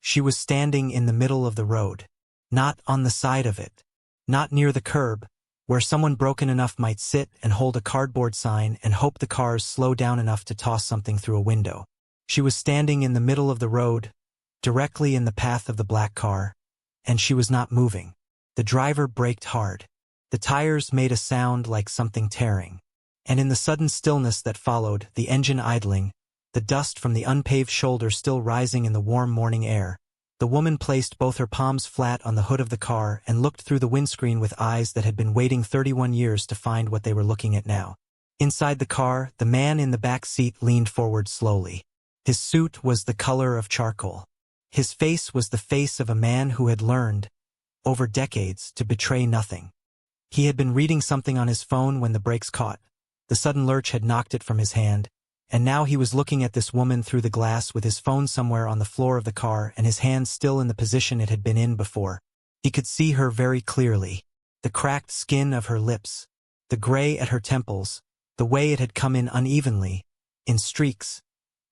She was standing in the middle of the road. Not on the side of it. Not near the curb, where someone broken enough might sit and hold a cardboard sign and hope the cars slow down enough to toss something through a window. She was standing in the middle of the road, directly in the path of the black car, and she was not moving. The driver braked hard. The tires made a sound like something tearing. And in the sudden stillness that followed, the engine idling, the dust from the unpaved shoulder still rising in the warm morning air, the woman placed both her palms flat on the hood of the car and looked through the windscreen with eyes that had been waiting 31 years to find what they were looking at now. Inside the car, the man in the back seat leaned forward slowly. His suit was the color of charcoal. His face was the face of a man who had learned, over decades, to betray nothing. He had been reading something on his phone when the brakes caught. The sudden lurch had knocked it from his hand, and now he was looking at this woman through the glass with his phone somewhere on the floor of the car and his hand still in the position it had been in before. He could see her very clearly. The cracked skin of her lips, the gray at her temples, the way it had come in unevenly, in streaks,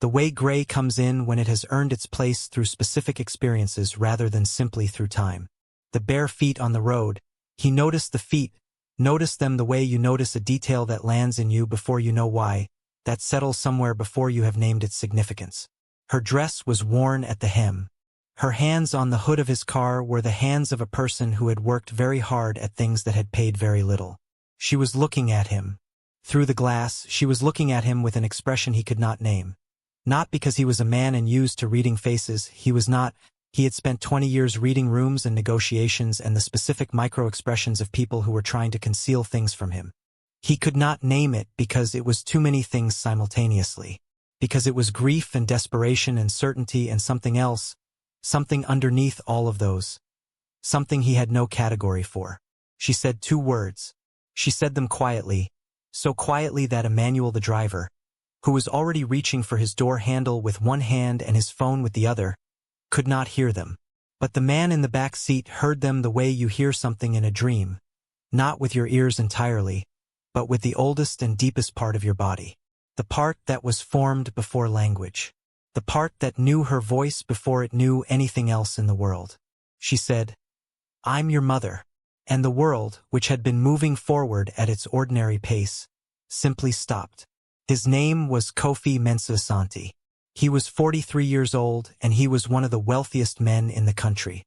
the way gray comes in when it has earned its place through specific experiences rather than simply through time. The bare feet on the road. He noticed the feet, noticed them the way you notice a detail that lands in you before you know why, that settles somewhere before you have named its significance. Her dress was worn at the hem. Her hands on the hood of his car were the hands of a person who had worked very hard at things that had paid very little. She was looking at him. Through the glass, she was looking at him with an expression he could not name. Not because he was a man and used to reading faces, he was not. He had spent 20 years reading rooms and negotiations and the specific micro-expressions of people who were trying to conceal things from him. He could not name it because it was too many things simultaneously. Because it was grief and desperation and certainty and something else, something underneath all of those. Something he had no category for. She said 2 words. She said them quietly, so quietly that Emmanuel the driver, who was already reaching for his door handle with one hand and his phone with the other, could not hear them. But the man in the back seat heard them the way you hear something in a dream, not with your ears entirely, but with the oldest and deepest part of your body. The part that was formed before language. The part that knew her voice before it knew anything else in the world. She said, "I'm your mother." And the world, which had been moving forward at its ordinary pace, simply stopped. His name was Kofi Mensah-Asante. He was 43 years old, and he was one of the wealthiest men in the country.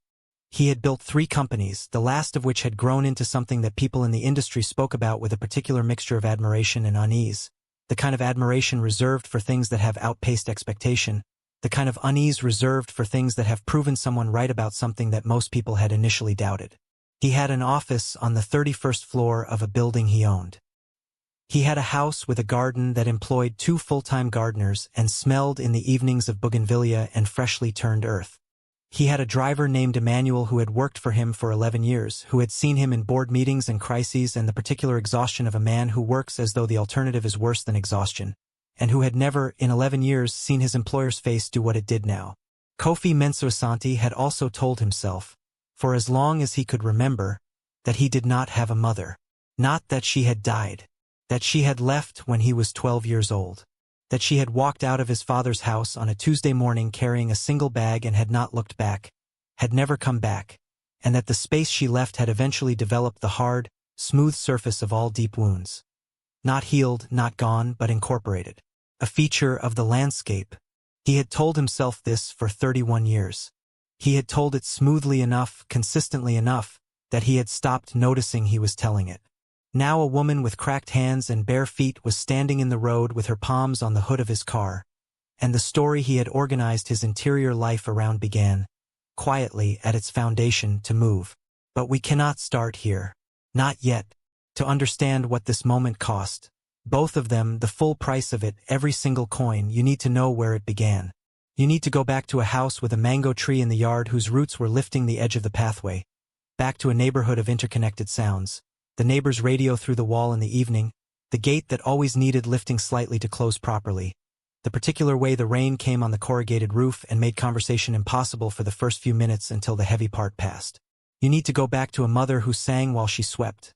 He had built 3 companies, the last of which had grown into something that people in the industry spoke about with a particular mixture of admiration and unease, the kind of admiration reserved for things that have outpaced expectation, the kind of unease reserved for things that have proven someone right about something that most people had initially doubted. He had an office on the 31st floor of a building he owned. He had a house with a garden that employed 2 full-time gardeners and smelled in the evenings of bougainvillea and freshly turned earth. He had a driver named Emmanuel who had worked for him for 11 years, who had seen him in board meetings and crises and the particular exhaustion of a man who works as though the alternative is worse than exhaustion, and who had never, in 11 years, seen his employer's face do what it did now. Kofi Mensah-Asante had also told himself, for as long as he could remember, that he did not have a mother. Not that she had died. That she had left when he was 12 years old. That she had walked out of his father's house on a Tuesday morning carrying a single bag and had not looked back, had never come back, and that the space she left had eventually developed the hard, smooth surface of all deep wounds. Not healed, not gone, but incorporated. A feature of the landscape. He had told himself this for 31 years. He had told it smoothly enough, consistently enough, that he had stopped noticing he was telling it. Now a woman with cracked hands and bare feet was standing in the road with her palms on the hood of his car, and the story he had organized his interior life around began, quietly at its foundation, to move. But we cannot start here. Not yet. To understand what this moment cost, both of them, the full price of it, every single coin, you need to know where it began. You need to go back to a house with a mango tree in the yard whose roots were lifting the edge of the pathway, back to a neighborhood of interconnected sounds. The neighbor's radio through the wall in the evening, the gate that always needed lifting slightly to close properly, the particular way the rain came on the corrugated roof and made conversation impossible for the first few minutes until the heavy part passed. You need to go back to a mother who sang while she swept.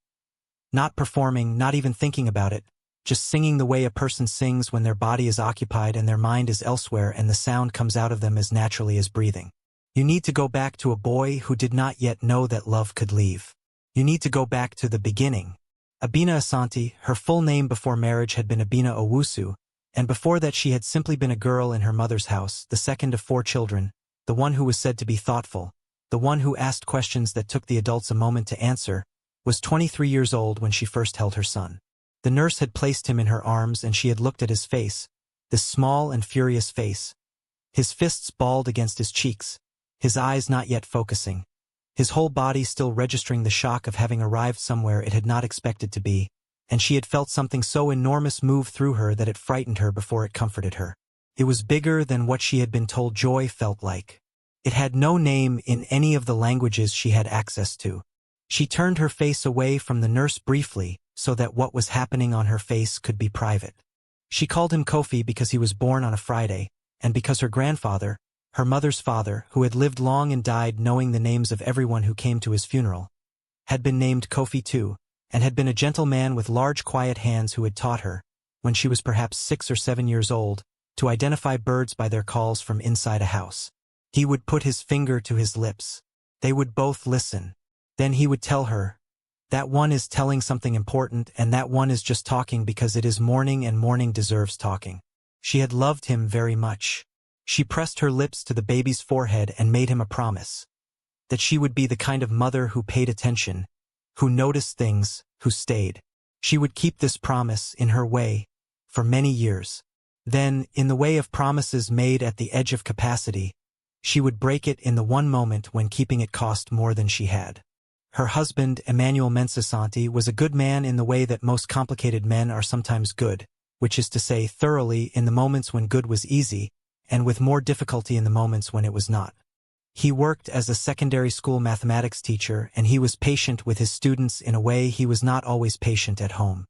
Not performing, not even thinking about it, just singing the way a person sings when their body is occupied and their mind is elsewhere and the sound comes out of them as naturally as breathing. You need to go back to a boy who did not yet know that love could leave. You need to go back to the beginning. Abina Asante, her full name before marriage had been Abina Owusu, and before that she had simply been a girl in her mother's house, the second of 4 children, the one who was said to be thoughtful, the one who asked questions that took the adults a moment to answer, was 23 years old when she first held her son. The nurse had placed him in her arms and she had looked at his face, this small and furious face, his fists balled against his cheeks, his eyes not yet focusing, his whole body still registering the shock of having arrived somewhere it had not expected to be, and she had felt something so enormous move through her that it frightened her before it comforted her. It was bigger than what she had been told joy felt like. It had no name in any of the languages she had access to. She turned her face away from the nurse briefly so that what was happening on her face could be private. She called him Kofi because he was born on a Friday, and because her grandfather, her mother's father, who had lived long and died knowing the names of everyone who came to his funeral, had been named Kofi too, and had been a gentle man with large quiet hands who had taught her, when she was perhaps 6 or 7 years old, to identify birds by their calls from inside a house. He would put his finger to his lips. They would both listen. Then he would tell her, "That one is telling something important and that one is just talking because it is morning and morning deserves talking." She had loved him very much. She pressed her lips to the baby's forehead and made him a promise that she would be the kind of mother who paid attention, who noticed things, who stayed. She would keep this promise, in her way, for many years. Then, in the way of promises made at the edge of capacity, she would break it in the one moment when keeping it cost more than she had. Her husband, Emmanuel Mensah, was a good man in the way that most complicated men are sometimes good, which is to say thoroughly in the moments when good was easy, and with more difficulty in the moments when it was not. He worked as a secondary school mathematics teacher and he was patient with his students in a way he was not always patient at home.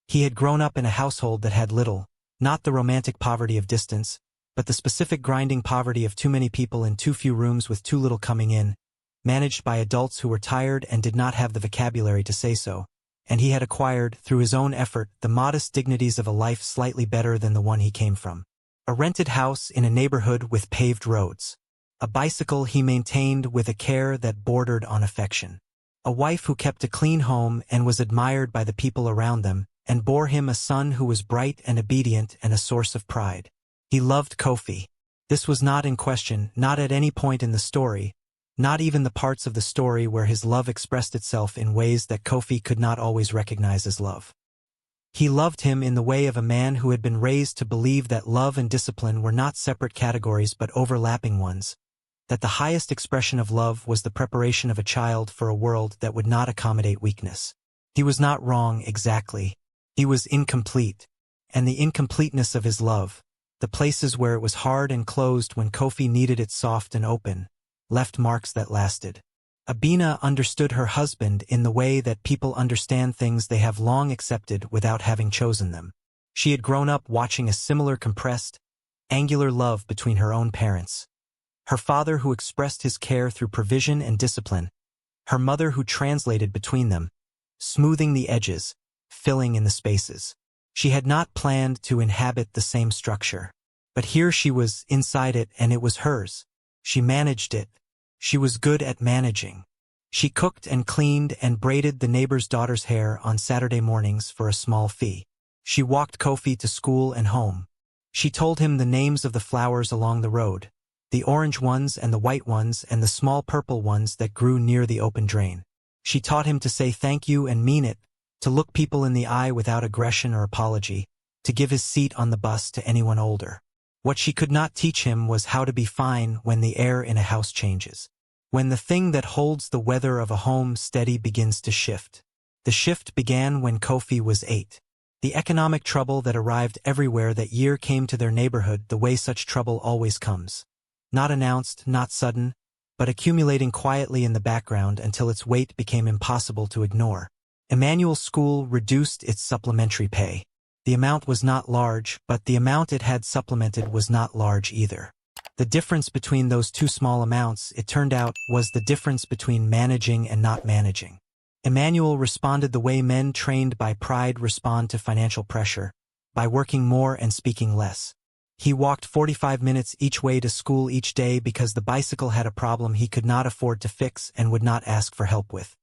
He had grown up in a household that had little, not the romantic poverty of distance, but the specific grinding poverty of too many people in too few rooms with too little coming in, managed by adults who were tired and did not have the vocabulary to say so, and he had acquired, through his own effort, the modest dignities of a life slightly better than the one he came from. A rented house in a neighborhood with paved roads. A bicycle he maintained with a care that bordered on affection. A wife who kept a clean home and was admired by the people around them, and bore him a son who was bright and obedient and a source of pride. He loved Kofi. This was not in question, not at any point in the story, not even the parts of the story where his love expressed itself in ways that Kofi could not always recognize as love. He loved him in the way of a man who had been raised to believe that love and discipline were not separate categories but overlapping ones, that the highest expression of love was the preparation of a child for a world that would not accommodate weakness. He was not wrong exactly. He was incomplete, and the incompleteness of his love, the places where it was hard and closed when Kofi needed it soft and open, left marks that lasted. Abina understood her husband in the way that people understand things they have long accepted without having chosen them. She had grown up watching a similar compressed, angular love between her own parents. Her father who expressed his care through provision and discipline, her mother who translated between them, smoothing the edges, filling in the spaces. She had not planned to inhabit the same structure. But here she was inside it and it was hers. She managed it. She was good at managing. She cooked and cleaned and braided the neighbor's daughter's hair on Saturday mornings for a small fee. She walked Kofi to school and home. She told him the names of the flowers along the road, the orange ones and the white ones and the small purple ones that grew near the open drain. She taught him to say thank you and mean it, to look people in the eye without aggression or apology, to give his seat on the bus to anyone older. What she could not teach him was how to be fine when the air in a house changes. When the thing that holds the weather of a home steady begins to shift. The shift began when Kofi was 8. The economic trouble that arrived everywhere that year came to their neighborhood the way such trouble always comes. Not announced, not sudden, but accumulating quietly in the background until its weight became impossible to ignore. Emmanuel's school reduced its supplementary pay. The amount was not large, but the amount it had supplemented was not large either. The difference between those two small amounts, it turned out, was the difference between managing and not managing. Emmanuel responded the way men trained by pride respond to financial pressure, by working more and speaking less. He walked 45 minutes each way to school each day because the bicycle had a problem he could not afford to fix and would not ask for help with.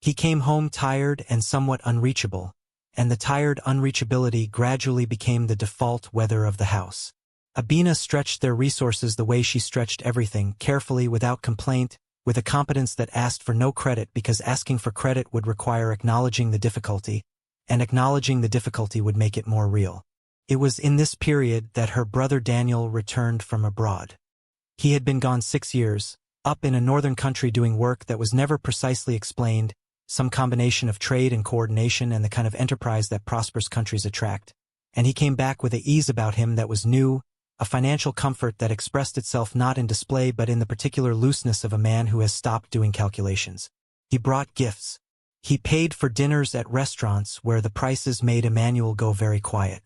He came home tired and somewhat unreachable, and the tired unreachability gradually became the default weather of the house. Abina stretched their resources the way she stretched everything, carefully, without complaint, with a competence that asked for no credit because asking for credit would require acknowledging the difficulty, and acknowledging the difficulty would make it more real. It was in this period that her brother Daniel returned from abroad. He had been gone 6 years, up in a northern country doing work that was never precisely explained, some combination of trade and coordination and the kind of enterprise that prosperous countries attract. And he came back with an ease about him that was new, a financial comfort that expressed itself not in display but in the particular looseness of a man who has stopped doing calculations. He brought gifts. He paid for dinners at restaurants where the prices made Emmanuel go very quiet.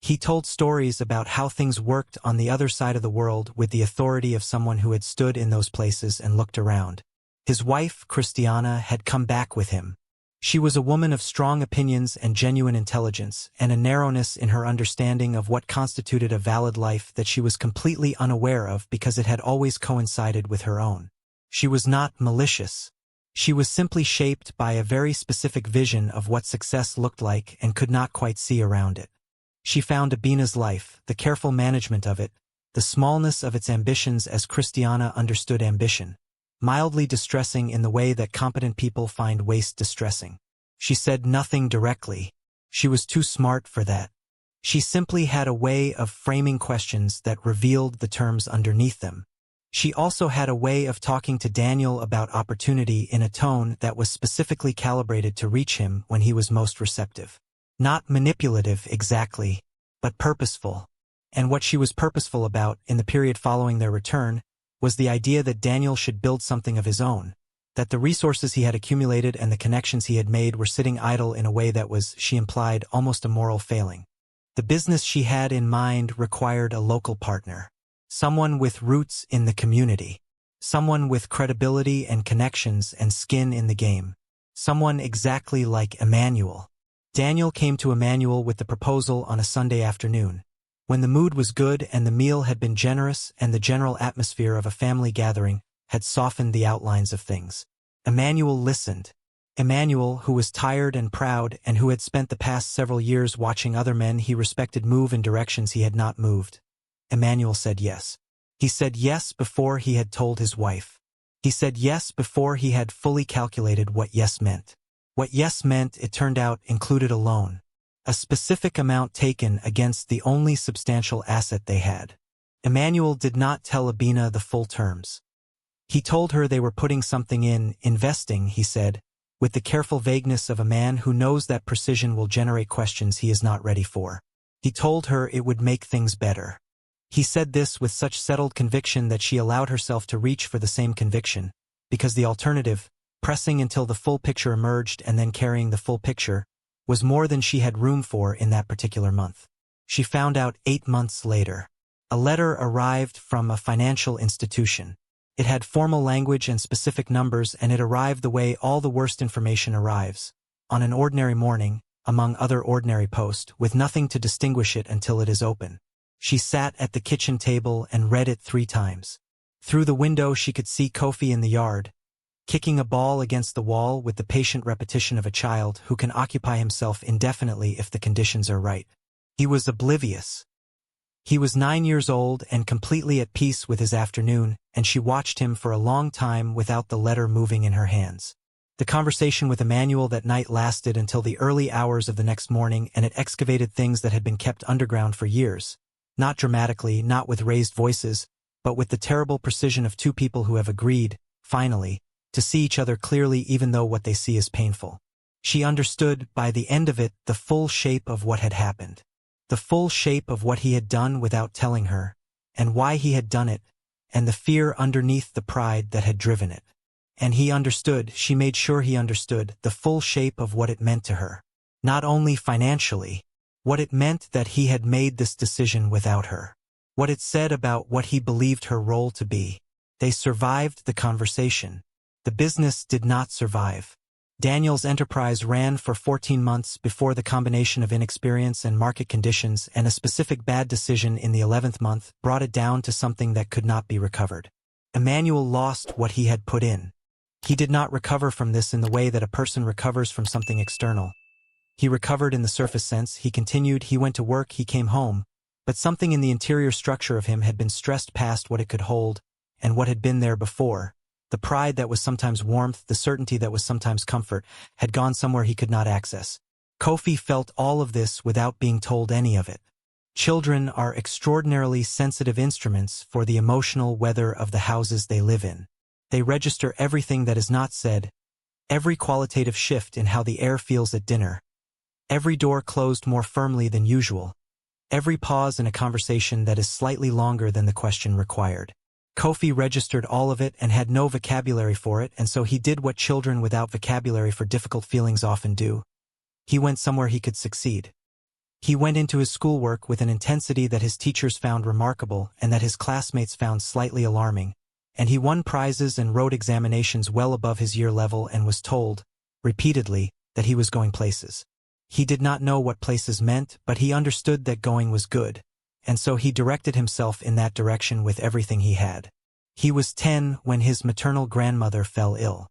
He told stories about how things worked on the other side of the world with the authority of someone who had stood in those places and looked around. His wife, Christiana, had come back with him. She was a woman of strong opinions and genuine intelligence, and a narrowness in her understanding of what constituted a valid life that she was completely unaware of because it had always coincided with her own. She was not malicious. She was simply shaped by a very specific vision of what success looked like and could not quite see around it. She found Abina's life, the careful management of it, the smallness of its ambitions as Christiana understood ambition, mildly distressing in the way that competent people find waste distressing. She said nothing directly. She was too smart for that. She simply had a way of framing questions that revealed the terms underneath them. She also had a way of talking to Daniel about opportunity in a tone that was specifically calibrated to reach him when he was most receptive. Not manipulative exactly, but purposeful. And what she was purposeful about in the period following their return was the idea that Daniel should build something of his own, that the resources he had accumulated and the connections he had made were sitting idle in a way that was, she implied, almost a moral failing. The business she had in mind required a local partner, someone with roots in the community, someone with credibility and connections and skin in the game, someone exactly like Emmanuel. Daniel came to Emmanuel with the proposal on a Sunday afternoon, when the mood was good and the meal had been generous and the general atmosphere of a family gathering had softened the outlines of things. Emmanuel listened. Emmanuel, who was tired and proud and who had spent the past several years watching other men he respected move in directions he had not moved. Emmanuel said yes. He said yes before he had told his wife. He said yes before he had fully calculated what yes meant. What yes meant, it turned out, included a loan. A specific amount taken against the only substantial asset they had. Emmanuel did not tell Abina the full terms. He told her they were putting something in, investing, he said, with the careful vagueness of a man who knows that precision will generate questions he is not ready for. He told her it would make things better. He said this with such settled conviction that she allowed herself to reach for the same conviction, because the alternative, pressing until the full picture emerged and then carrying the full picture, was more than she had room for in that particular month. She found out 8 months later. A letter arrived from a financial institution. It had formal language and specific numbers, and it arrived the way all the worst information arrives, on an ordinary morning, among other ordinary post, with nothing to distinguish it until it is open. She sat at the kitchen table and read it 3 times. Through the window she could see Kofi in the yard, kicking a ball against the wall with the patient repetition of a child who can occupy himself indefinitely if the conditions are right. He was oblivious. He was 9 years old and completely at peace with his afternoon, and she watched him for a long time without the letter moving in her hands. The conversation with Emmanuel that night lasted until the early hours of the next morning, and it excavated things that had been kept underground for years, not dramatically, not with raised voices, but with the terrible precision of 2 people who have agreed, finally, to see each other clearly even though what they see is painful. She understood, by the end of it, the full shape of what had happened. The full shape of what he had done without telling her, and why he had done it, and the fear underneath the pride that had driven it. And he understood, she made sure he understood, the full shape of what it meant to her. Not only financially, what it meant that he had made this decision without her. What it said about what he believed her role to be. They survived the conversation. The business did not survive. Daniel's enterprise ran for 14 months before the combination of inexperience and market conditions and a specific bad decision in the 11th month brought it down to something that could not be recovered. Emmanuel lost what he had put in. He did not recover from this in the way that a person recovers from something external. He recovered in the surface sense. He continued, he went to work, he came home, but something in the interior structure of him had been stressed past what it could hold and what had been there before. The pride that was sometimes warmth, the certainty that was sometimes comfort, had gone somewhere he could not access. Kofi felt all of this without being told any of it. Children are extraordinarily sensitive instruments for the emotional weather of the houses they live in. They register everything that is not said, every qualitative shift in how the air feels at dinner, every door closed more firmly than usual, every pause in a conversation that is slightly longer than the question required. Kofi registered all of it and had no vocabulary for it, and so he did what children without vocabulary for difficult feelings often do. He went somewhere he could succeed. He went into his schoolwork with an intensity that his teachers found remarkable and that his classmates found slightly alarming, and he won prizes and wrote examinations well above his year level and was told, repeatedly, that he was going places. He did not know what places meant, but he understood that going was good, and so he directed himself in that direction with everything he had. He was 10 when his maternal grandmother fell ill.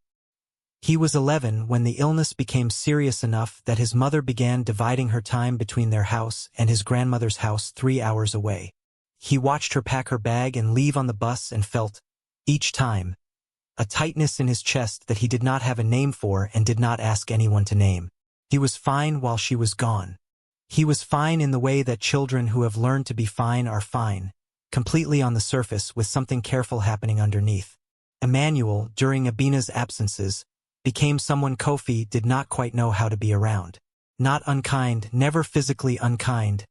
He was 11 when the illness became serious enough that his mother began dividing her time between their house and his grandmother's house 3 hours away. He watched her pack her bag and leave on the bus and felt, each time, a tightness in his chest that he did not have a name for and did not ask anyone to name. He was fine while she was gone. He was fine in the way that children who have learned to be fine are fine, completely on the surface with something careful happening underneath. Emmanuel, during Abina's absences, became someone Kofi did not quite know how to be around. Not unkind, never physically unkind,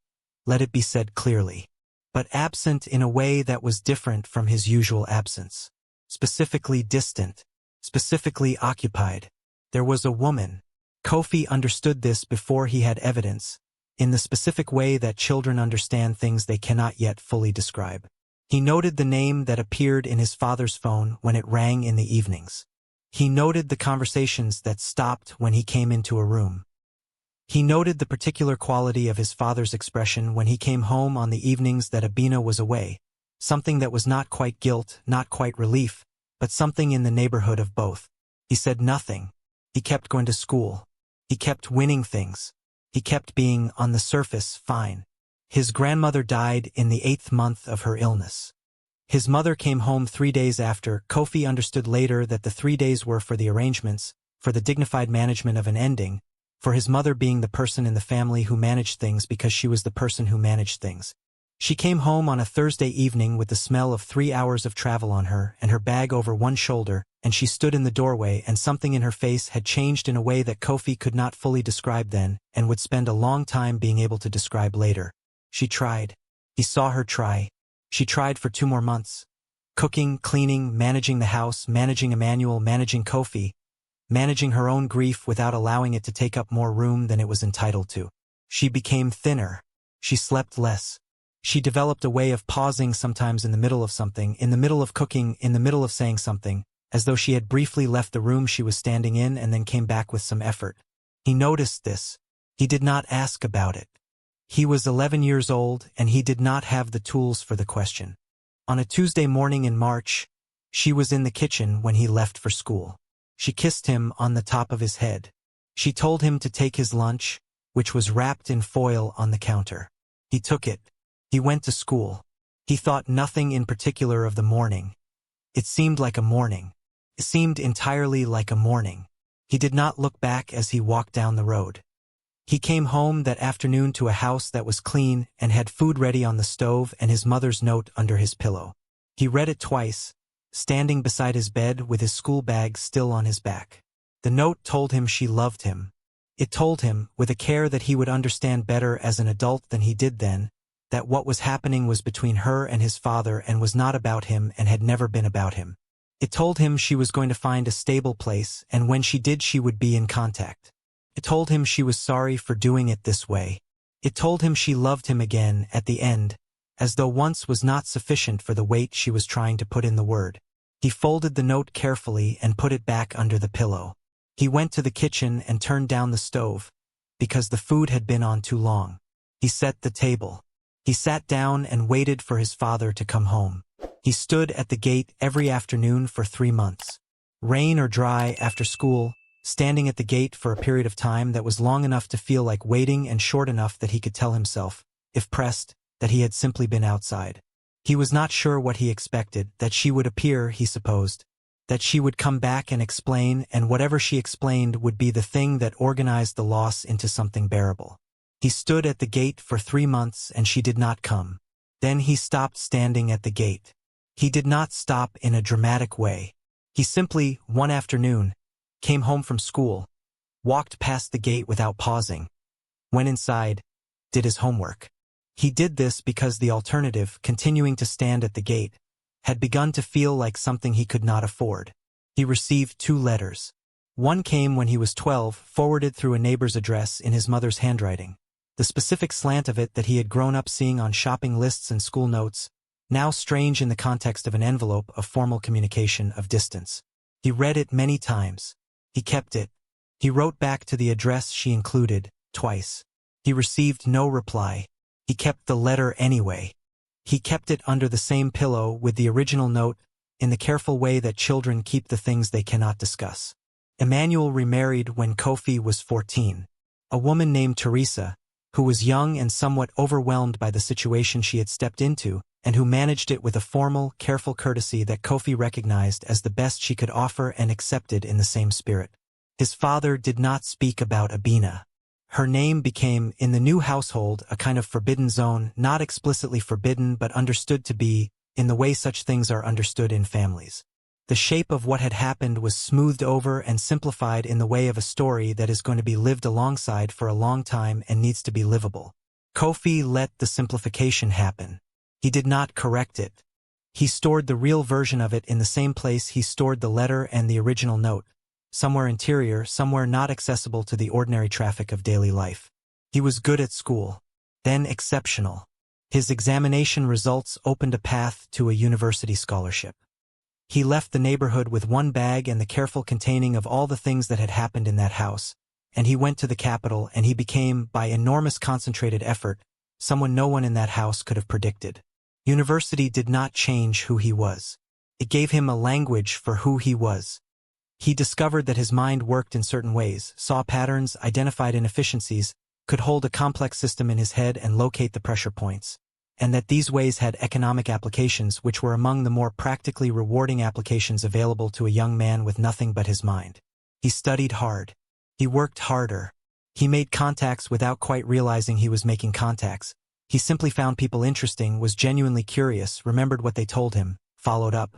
let it be said clearly, but absent in a way that was different from his usual absence. Specifically distant, specifically occupied. There was a woman. Kofi understood this before he had evidence, in the specific way that children understand things they cannot yet fully describe. He noted the name that appeared in his father's phone when it rang in the evenings. He noted the conversations that stopped when he came into a room. He noted the particular quality of his father's expression when he came home on the evenings that Abina was away, something that was not quite guilt, not quite relief, but something in the neighborhood of both. He said nothing. He kept going to school. He kept winning things. He kept being, on the surface, fine. His grandmother died in the 8th month of her illness. His mother came home 3 days after. Kofi understood later that the 3 days were for the arrangements, for the dignified management of an ending, for his mother being the person in the family who managed things because she was the person who managed things. She came home on a Thursday evening with the smell of 3 hours of travel on her and her bag over one shoulder, and she stood in the doorway and something in her face had changed in a way that Kofi could not fully describe then and would spend a long time being able to describe later. She tried. He saw her try. She tried for 2 more months. Cooking, cleaning, managing the house, managing Emmanuel, managing Kofi, managing her own grief without allowing it to take up more room than it was entitled to. She became thinner. She slept less. She developed a way of pausing sometimes in the middle of something, in the middle of cooking, in the middle of saying something, as though she had briefly left the room she was standing in and then came back with some effort. He noticed this. He did not ask about it. He was 11 years old and he did not have the tools for the question. On a Tuesday morning in March, she was in the kitchen when he left for school. She kissed him on the top of his head. She told him to take his lunch, which was wrapped in foil on the counter. He took it. He went to school. He thought nothing in particular of the morning. It seemed like a morning. It seemed entirely like a morning. He did not look back as he walked down the road. He came home that afternoon to a house that was clean and had food ready on the stove and his mother's note under his pillow. He read it twice, standing beside his bed with his school bag still on his back. The note told him she loved him. It told him, with a care that he would understand better as an adult than he did then, that what was happening was between her and his father and was not about him and had never been about him. It told him she was going to find a stable place and when she did she would be in contact. It told him she was sorry for doing it this way. It told him she loved him again at the end, as though once was not sufficient for the weight she was trying to put in the word. He folded the note carefully and put it back under the pillow. He went to the kitchen and turned down the stove, because the food had been on too long. He set the table. He sat down and waited for his father to come home. He stood at the gate every afternoon for 3 months. Rain or dry, after school, standing at the gate for a period of time that was long enough to feel like waiting and short enough that he could tell himself, if pressed, that he had simply been outside. He was not sure what he expected, that she would appear, he supposed, that she would come back and explain, and whatever she explained would be the thing that organized the loss into something bearable. He stood at the gate for 3 months and she did not come. Then he stopped standing at the gate. He did not stop in a dramatic way. He simply, one afternoon, came home from school, walked past the gate without pausing, went inside, did his homework. He did this because the alternative, continuing to stand at the gate, had begun to feel like something he could not afford. He received 2 letters. One came when he was 12, forwarded through a neighbor's address in his mother's handwriting. The specific slant of it that he had grown up seeing on shopping lists and school notes, now strange in the context of an envelope of formal communication of distance. He read it many times. He kept it. He wrote back to the address she included, twice. He received no reply. He kept the letter anyway. He kept it under the same pillow with the original note, in the careful way that children keep the things they cannot discuss. Emmanuel remarried when Kofi was 14. A woman named Teresa, who was young and somewhat overwhelmed by the situation she had stepped into, and who managed it with a formal, careful courtesy that Kofi recognized as the best she could offer and accepted in the same spirit. His father did not speak about Abina. Her name became, in the new household, a kind of forbidden zone, not explicitly forbidden but understood to be, in the way such things are understood in families. The shape of what had happened was smoothed over and simplified in the way of a story that is going to be lived alongside for a long time and needs to be livable. Kofi let the simplification happen. He did not correct it. He stored the real version of it in the same place he stored the letter and the original note, somewhere interior, somewhere not accessible to the ordinary traffic of daily life. He was good at school, then exceptional. His examination results opened a path to a university scholarship. He left the neighborhood with 1 bag and the careful containing of all the things that had happened in that house, and he went to the capital and he became, by enormous concentrated effort, someone no one in that house could have predicted. University did not change who he was. It gave him a language for who he was. He discovered that his mind worked in certain ways, saw patterns, identified inefficiencies, could hold a complex system in his head and locate the pressure points, and that these ways had economic applications which were among the more practically rewarding applications available to a young man with nothing but his mind. He studied hard. He worked harder. He made contacts without quite realizing he was making contacts. He simply found people interesting, was genuinely curious, remembered what they told him, followed up.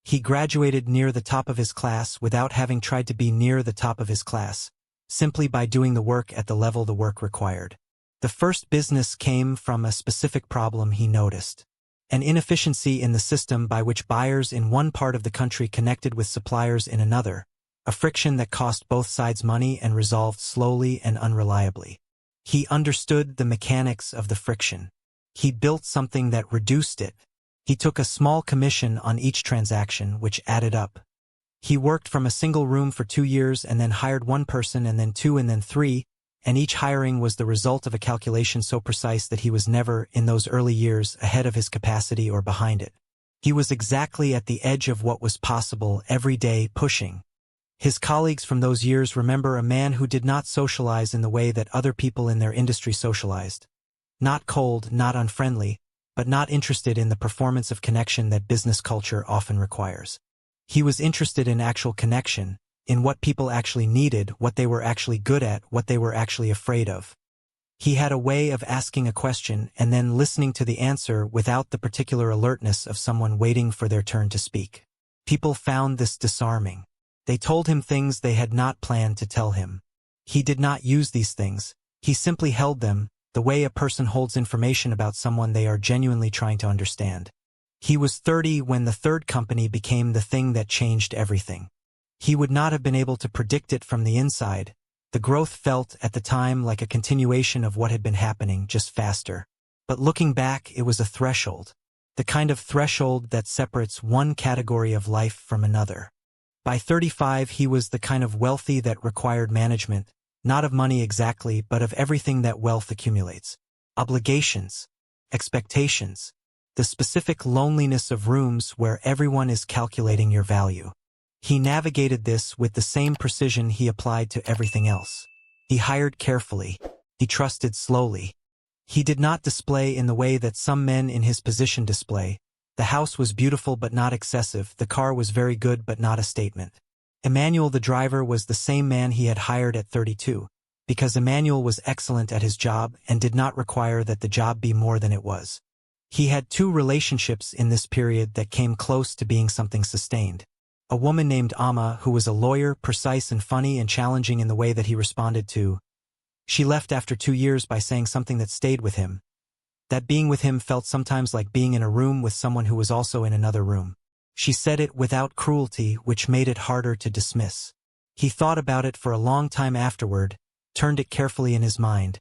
He graduated near the top of his class without having tried to be near the top of his class, simply by doing the work at the level the work required. The first business came from a specific problem he noticed. An inefficiency in the system by which buyers in one part of the country connected with suppliers in another, a friction that cost both sides money and resolved slowly and unreliably. He understood the mechanics of the friction. He built something that reduced it. He took a small commission on each transaction, which added up. He worked from a single room for 2 years and then hired 1 person and then 2 and then 3, and each hiring was the result of a calculation so precise that he was never, in those early years, ahead of his capacity or behind it. He was exactly at the edge of what was possible, every day pushing. His colleagues from those years remember a man who did not socialize in the way that other people in their industry socialized. Not cold, not unfriendly, but not interested in the performance of connection that business culture often requires. He was interested in actual connection, in what people actually needed, what they were actually good at, what they were actually afraid of. He had a way of asking a question and then listening to the answer without the particular alertness of someone waiting for their turn to speak. People found this disarming. They told him things they had not planned to tell him. He did not use these things. He simply held them, the way a person holds information about someone they are genuinely trying to understand. He was 30 when the third company became the thing that changed everything. He would not have been able to predict it from the inside. The growth felt at the time like a continuation of what had been happening, just faster. But looking back, it was a threshold. The kind of threshold that separates one category of life from another. By 35 he was the kind of wealthy that required management, not of money exactly but of everything that wealth accumulates. Obligations, expectations, the specific loneliness of rooms where everyone is calculating your value. He navigated this with the same precision he applied to everything else. He hired carefully. He trusted slowly. He did not display in the way that some men in his position display. The house was beautiful but not excessive, the car was very good but not a statement. Emmanuel the driver was the same man he had hired at 32, because Emmanuel was excellent at his job and did not require that the job be more than it was. He had 2 relationships in this period that came close to being something sustained. A woman named Amma, who was a lawyer, precise and funny and challenging in the way that he responded to. She left after 2 years by saying something that stayed with him. That being with him felt sometimes like being in a room with someone who was also in another room. She said it without cruelty, which made it harder to dismiss. He thought about it for a long time afterward, turned it carefully in his mind,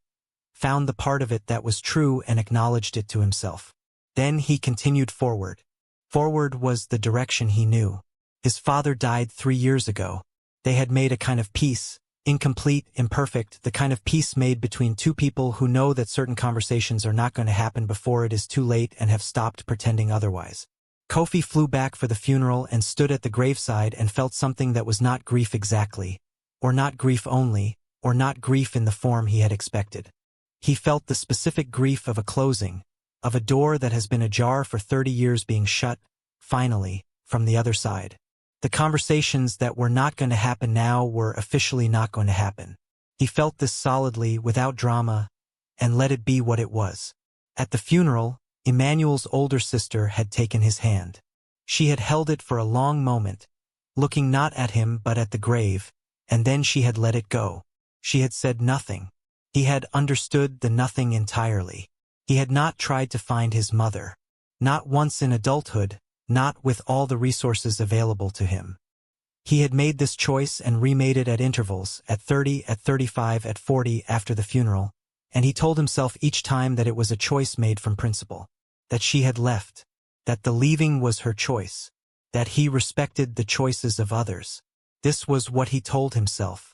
found the part of it that was true and acknowledged it to himself. Then he continued forward. Forward was the direction he knew. His father died 3 years ago. They had made a kind of peace, incomplete, imperfect, the kind of peace made between 2 people who know that certain conversations are not going to happen before it is too late and have stopped pretending otherwise. Kofi flew back for the funeral and stood at the graveside and felt something that was not grief exactly, or not grief only, or not grief in the form he had expected. He felt the specific grief of a closing, of a door that has been ajar for 30 years being shut, finally, from the other side. The conversations that were not going to happen now were officially not going to happen. He felt this solidly, without drama, and let it be what it was. At the funeral, Emmanuel's older sister had taken his hand. She had held it for a long moment, looking not at him but at the grave, and then she had let it go. She had said nothing. He had understood the nothing entirely. He had not tried to find his mother. Not once in adulthood, not with all the resources available to him. He had made this choice and remade it at intervals, at 30, at 35, at 40, after the funeral, and he told himself each time that it was a choice made from principle, that she had left, that the leaving was her choice, that he respected the choices of others. This was what he told himself.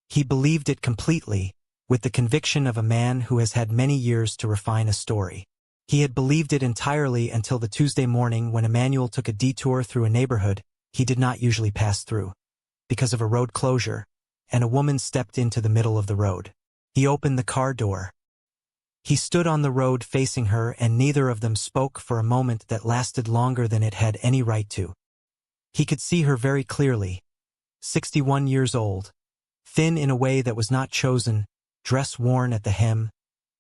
He believed it completely, with the conviction of a man who has had many years to refine a story. He had believed it entirely until the Tuesday morning when Emmanuel took a detour through a neighborhood he did not usually pass through, because of a road closure, and a woman stepped into the middle of the road. He opened the car door. He stood on the road facing her, and neither of them spoke for a moment that lasted longer than it had any right to. He could see her very clearly. 61 years old, thin in a way that was not chosen, dress worn at the hem,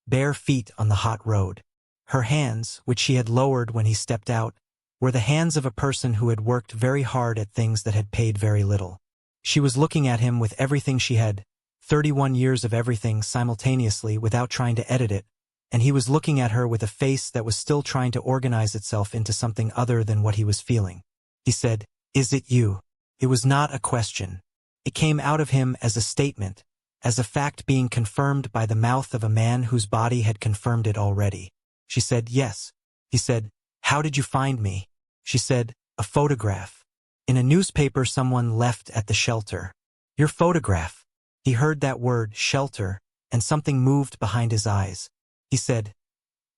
bare feet on the hot road. Her hands, which she had lowered when he stepped out, were the hands of a person who had worked very hard at things that had paid very little. She was looking at him with everything she had, 31 years of everything simultaneously without trying to edit it, and he was looking at her with a face that was still trying to organize itself into something other than what he was feeling. He said, "Is it you?" It was not a question. It came out of him as a statement, as a fact being confirmed by the mouth of a man whose body had confirmed it already. She said, "Yes." He said, "How did you find me?" She said, "A photograph. In a newspaper someone left at the shelter." "Your photograph." He heard that word, shelter, and something moved behind his eyes. He said,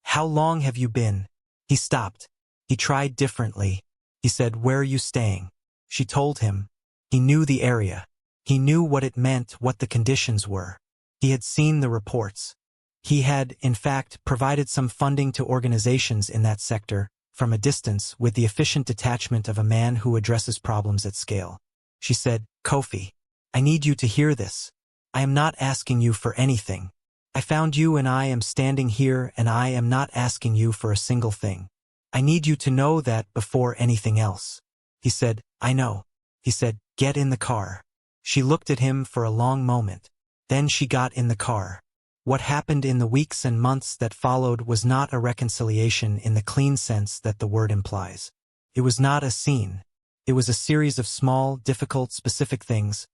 "How long have you been?" He stopped. He tried differently. He said, "Where are you staying?" She told him. He knew the area. He knew what it meant, what the conditions were. He had seen the reports. He had, in fact, provided some funding to organizations in that sector, from a distance, with the efficient detachment of a man who addresses problems at scale. She said, "Kofi, I need you to hear this. I am not asking you for anything. I found you and I am standing here and I am not asking you for a single thing. I need you to know that before anything else." He said, "I know." He said, "Get in the car." She looked at him for a long moment. Then she got in the car. What happened in the weeks and months that followed was not a reconciliation in the clean sense that the word implies. It was not a scene. It was a series of small, difficult, specific things.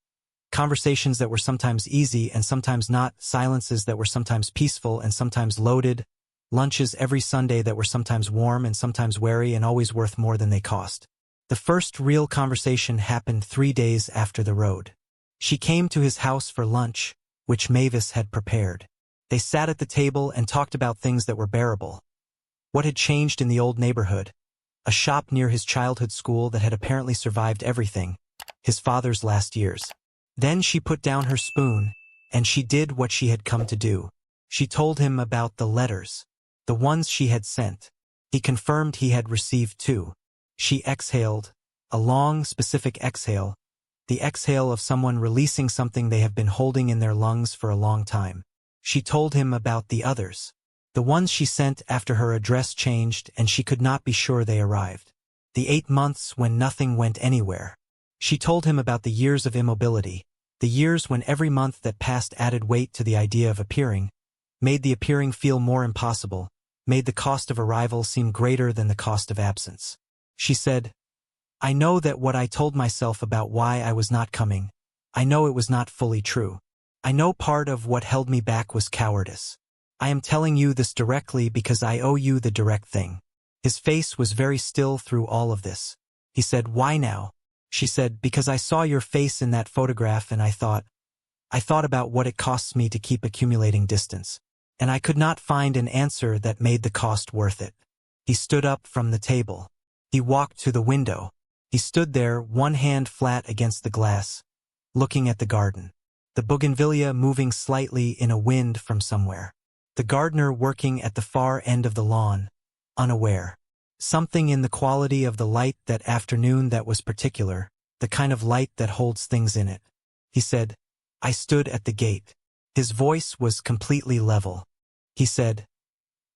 Conversations that were sometimes easy and sometimes not, silences that were sometimes peaceful and sometimes loaded, lunches every Sunday that were sometimes warm and sometimes wary and always worth more than they cost. The first real conversation happened 3 days after the road. She came to his house for lunch, which Mavis had prepared. They sat at the table and talked about things that were bearable. What had changed in the old neighborhood? A shop near his childhood school that had apparently survived everything, his father's last years. Then she put down her spoon, and she did what she had come to do. She told him about the letters, the ones she had sent. He confirmed he had received 2. She exhaled, a long, specific exhale, the exhale of someone releasing something they have been holding in their lungs for a long time. She told him about the others, the ones she sent after her address changed and she could not be sure they arrived. The 8 months when nothing went anywhere. She told him about the years of immobility, the years when every month that passed added weight to the idea of appearing, made the appearing feel more impossible, made the cost of arrival seem greater than the cost of absence. She said, I know that what I told myself about why I was not coming, I know it was not fully true. I know part of what held me back was cowardice. I am telling you this directly because I owe you the direct thing. His face was very still through all of this. He said, why now? She said, because I saw your face in that photograph and I thought about what it costs me to keep accumulating distance. And I could not find an answer that made the cost worth it. He stood up from the table. He walked to the window. He stood there, one hand flat against the glass, looking at the garden. The bougainvillea moving slightly in a wind from somewhere. The gardener working at the far end of the lawn, unaware. Something in the quality of the light that afternoon that was particular, the kind of light that holds things in it. He said, I stood at the gate. His voice was completely level. He said,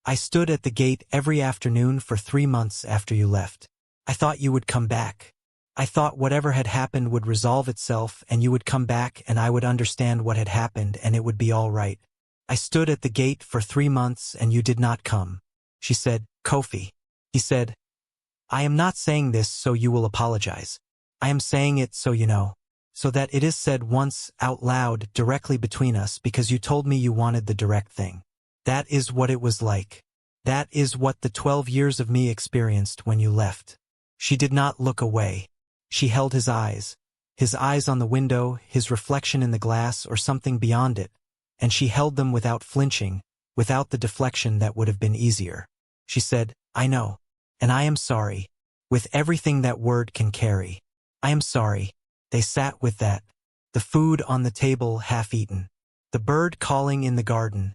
I stood at the gate every afternoon for 3 months after you left. I thought you would come back. I thought whatever had happened would resolve itself and you would come back and I would understand what had happened and it would be all right. I stood at the gate for 3 months and you did not come. She said, Kofi. He said, I am not saying this so you will apologize. I am saying it so you know. So that it is said once out loud directly between us because you told me you wanted the direct thing. That is what it was like. That is what the 12 years of me experienced when you left. She did not look away. She held his eyes on the window, his reflection in the glass or something beyond it, and she held them without flinching, without the deflection that would have been easier. She said, I know. And I am sorry. With everything that word can carry. I am sorry. They sat with that. The food on the table half-eaten. The bird calling in the garden.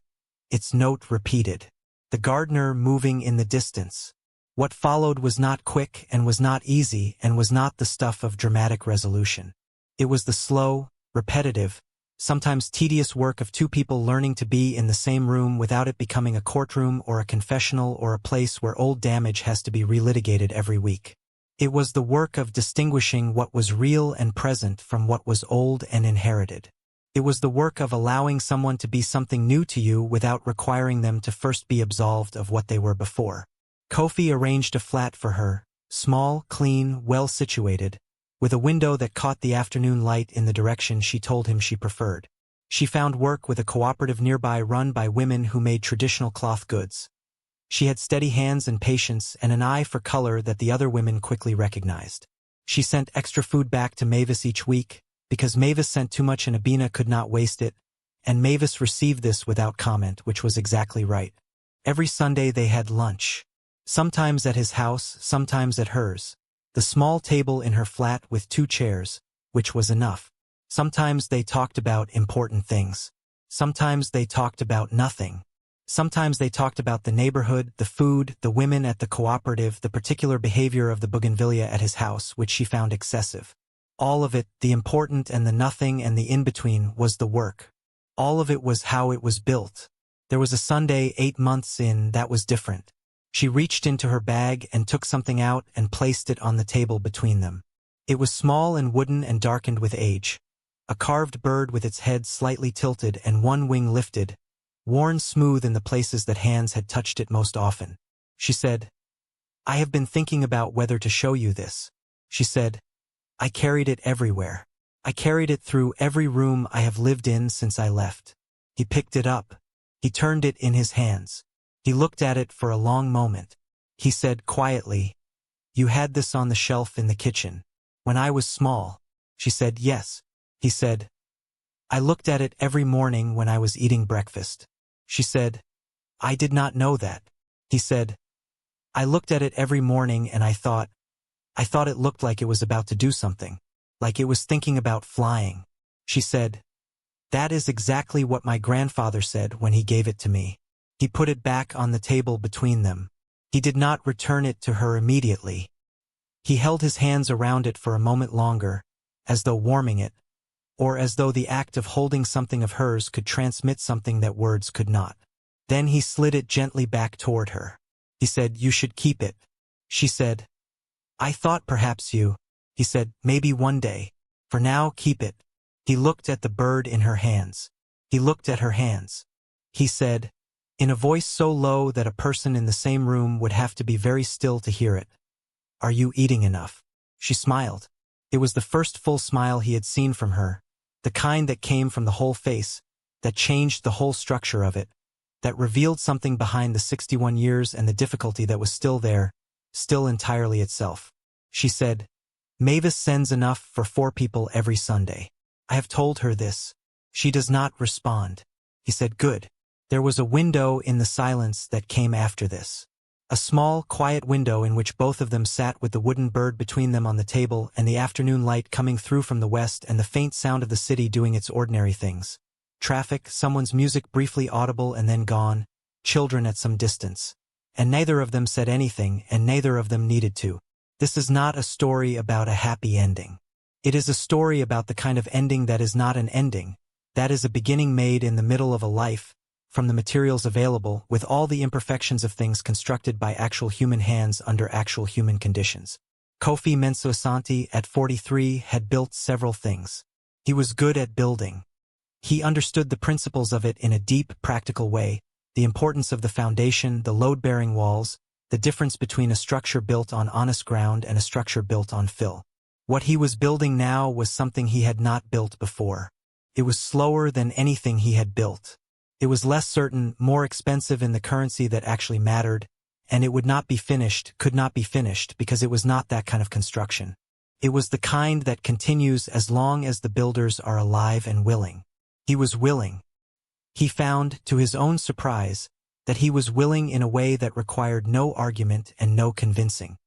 Its note repeated. The gardener moving in the distance. What followed was not quick and was not easy and was not the stuff of dramatic resolution. It was the slow, repetitive, sometimes tedious work of 2 people learning to be in the same room without it becoming a courtroom or a confessional or a place where old damage has to be relitigated every week. It was the work of distinguishing what was real and present from what was old and inherited. It was the work of allowing someone to be something new to you without requiring them to first be absolved of what they were before. Kofi arranged a flat for her, small, clean, well-situated, with a window that caught the afternoon light in the direction she told him she preferred. She found work with a cooperative nearby run by women who made traditional cloth goods. She had steady hands and patience and an eye for color that the other women quickly recognized. She sent extra food back to Mavis each week, because Mavis sent too much and Abina could not waste it, and Mavis received this without comment, which was exactly right. Every Sunday they had lunch. Sometimes at his house, sometimes at hers. The small table in her flat with 2 chairs, which was enough. Sometimes they talked about important things. Sometimes they talked about nothing. Sometimes they talked about the neighborhood, the food, the women at the cooperative, the particular behavior of the bougainvillea at his house, which she found excessive. All of it, the important and the nothing and the in-between, was the work. All of it was how it was built. There was a Sunday 8 months in that was different. She reached into her bag and took something out and placed it on the table between them. It was small and wooden and darkened with age. A carved bird with its head slightly tilted and one wing lifted, worn smooth in the places that hands had touched it most often. She said, I have been thinking about whether to show you this. She said, I carried it everywhere. I carried it through every room I have lived in since I left. He picked it up. He turned it in his hands. He looked at it for a long moment. He said quietly, "You had this on the shelf in the kitchen. When I was small." She said, "Yes." He said, "I looked at it every morning when I was eating breakfast." She said, "I did not know that." He said, "I looked at it every morning and I thought it looked like it was about to do something, like it was thinking about flying." She said, "That is exactly what my grandfather said when he gave it to me." He put it back on the table between them. He did not return it to her immediately. He held his hands around it for a moment longer, as though warming it, or as though the act of holding something of hers could transmit something that words could not. Then he slid it gently back toward her. He said, "You should keep it." She said, "I thought perhaps you." He said, "Maybe one day. For now, keep it." He looked at the bird in her hands. He looked at her hands. He said, in a voice so low that a person in the same room would have to be very still to hear it, "Are you eating enough?" She smiled. It was the first full smile he had seen from her, the kind that came from the whole face, that changed the whole structure of it, that revealed something behind the 61 years and the difficulty that was still there, still entirely itself. She said, "Mavis sends enough for 4 people every Sunday. I have told her this." She does not respond. He said, "Good." There was a window in the silence that came after this. A small, quiet window in which both of them sat with the wooden bird between them on the table and the afternoon light coming through from the west and the faint sound of the city doing its ordinary things. Traffic, someone's music briefly audible and then gone, children at some distance. And neither of them said anything, and neither of them needed to. This is not a story about a happy ending. It is a story about the kind of ending that is not an ending, that is a beginning made in the middle of a life, from the materials available, with all the imperfections of things constructed by actual human hands under actual human conditions. Kofi Mensah-Asante, at 43, had built several things. He was good at building. He understood the principles of it in a deep, practical way, the importance of the foundation, the load-bearing walls, the difference between a structure built on honest ground and a structure built on fill. What he was building now was something he had not built before. It was slower than anything he had built. It was less certain, more expensive in the currency that actually mattered, and it would not be finished, could not be finished, because it was not that kind of construction. It was the kind that continues as long as the builders are alive and willing. He was willing. He found, to his own surprise, that he was willing in a way that required no argument and no convincing.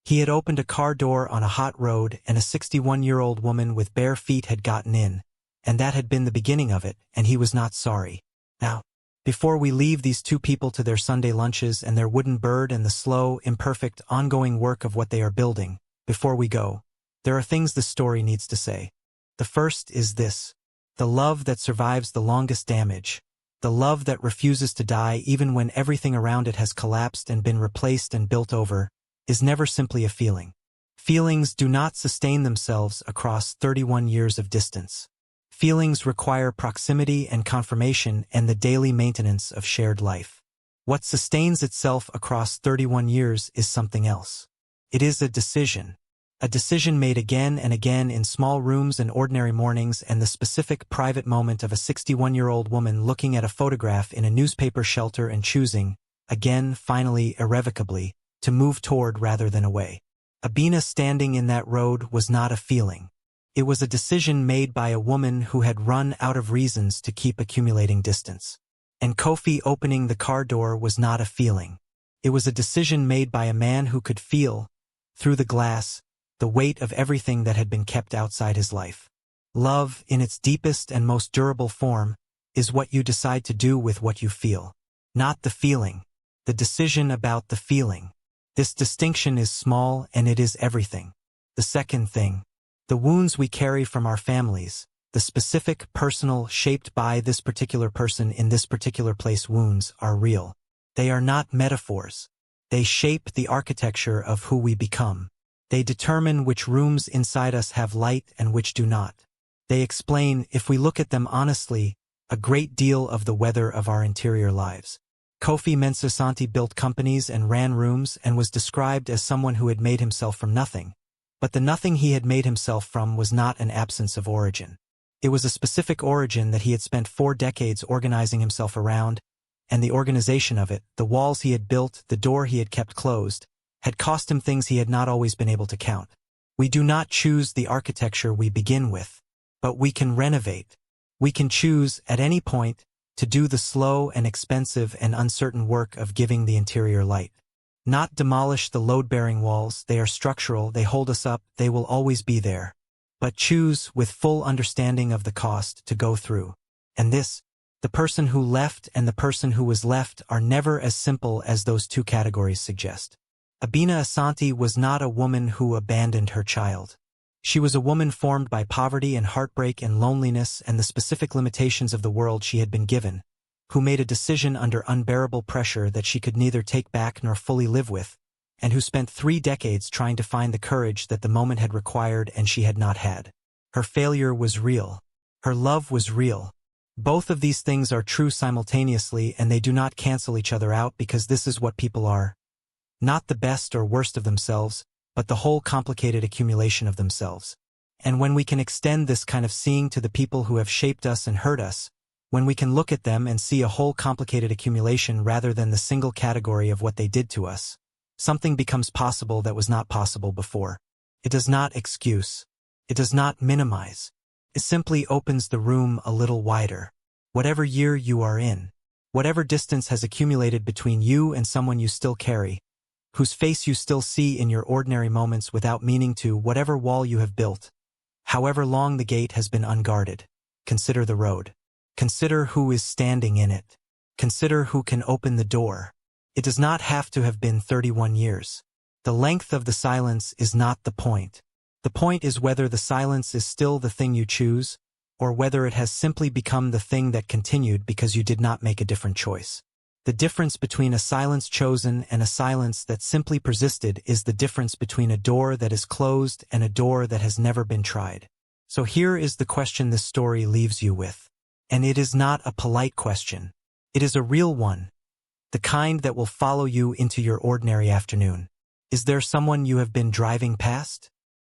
He had opened a car door on a hot road and a 61-year-old woman with bare feet had gotten in, and that had been the beginning of it, and he was not sorry. Now, before we leave these 2 people to their Sunday lunches and their wooden bird and the slow, imperfect, ongoing work of what they are building, before we go, there are things the story needs to say. The first is this: the love that survives the longest damage, the love that refuses to die even when everything around it has collapsed and been replaced and built over, is never simply a feeling. Feelings do not sustain themselves across 31 years of distance. Feelings require proximity and confirmation and the daily maintenance of shared life. What sustains itself across 31 years is something else. It is a decision made again and again in small rooms and ordinary mornings, and the specific private moment of a 61-year-old woman looking at a photograph in a newspaper shelter and choosing, again, finally, irrevocably, to move toward rather than away. Abina standing in that road was not a feeling. It was a decision made by a woman who had run out of reasons to keep accumulating distance. And Kofi opening the car door was not a feeling. It was a decision made by a man who could feel, through the glass, the weight of everything that had been kept outside his life. Love, in its deepest and most durable form, is what you decide to do with what you feel. Not the feeling. The decision about the feeling. This distinction is small and it is everything. The second thing. The wounds we carry from our families, the specific, personal, shaped by this particular person in this particular place wounds, are real. They are not metaphors. They shape the architecture of who we become. They determine which rooms inside us have light and which do not. They explain, if we look at them honestly, a great deal of the weather of our interior lives. Kofi Mensah-Asante built companies and ran rooms and was described as someone who had made himself from nothing. But the nothing he had made himself from was not an absence of origin. It was a specific origin that he had spent 4 decades organizing himself around, and the organization of it, the walls he had built, the door he had kept closed, had cost him things he had not always been able to count. We do not choose the architecture we begin with, but we can renovate. We can choose, at any point, to do the slow and expensive and uncertain work of giving the interior light. Not demolish the load-bearing walls, they are structural, they hold us up, they will always be there. But choose, with full understanding of the cost, to go through. And this, the person who left and the person who was left are never as simple as those two categories suggest. Abina Asante was not a woman who abandoned her child. She was a woman formed by poverty and heartbreak and loneliness and the specific limitations of the world she had been given, who made a decision under unbearable pressure that she could neither take back nor fully live with, and who spent 3 decades trying to find the courage that the moment had required and she had not had. Her failure was real. Her love was real. Both of these things are true simultaneously, and they do not cancel each other out, because this is what people are. Not the best or worst of themselves, but the whole complicated accumulation of themselves. And when we can extend this kind of seeing to the people who have shaped us and hurt us, when we can look at them and see a whole complicated accumulation rather than the single category of what they did to us, something becomes possible that was not possible before. It does not excuse. It does not minimize. It simply opens the room a little wider. Whatever year you are in, whatever distance has accumulated between you and someone you still carry, whose face you still see in your ordinary moments without meaning to, whatever wall you have built, however long the gate has been unguarded, consider the road. Consider who is standing in it. Consider who can open the door. It does not have to have been 31 years. The length of the silence is not the point. The point is whether the silence is still the thing you choose, or whether it has simply become the thing that continued because you did not make a different choice. The difference between a silence chosen and a silence that simply persisted is the difference between a door that is closed and a door that has never been tried. So here is the question this story leaves you with. And it is not a polite question. It is a real one. The kind that will follow you into your ordinary afternoon. Is there someone you have been driving past?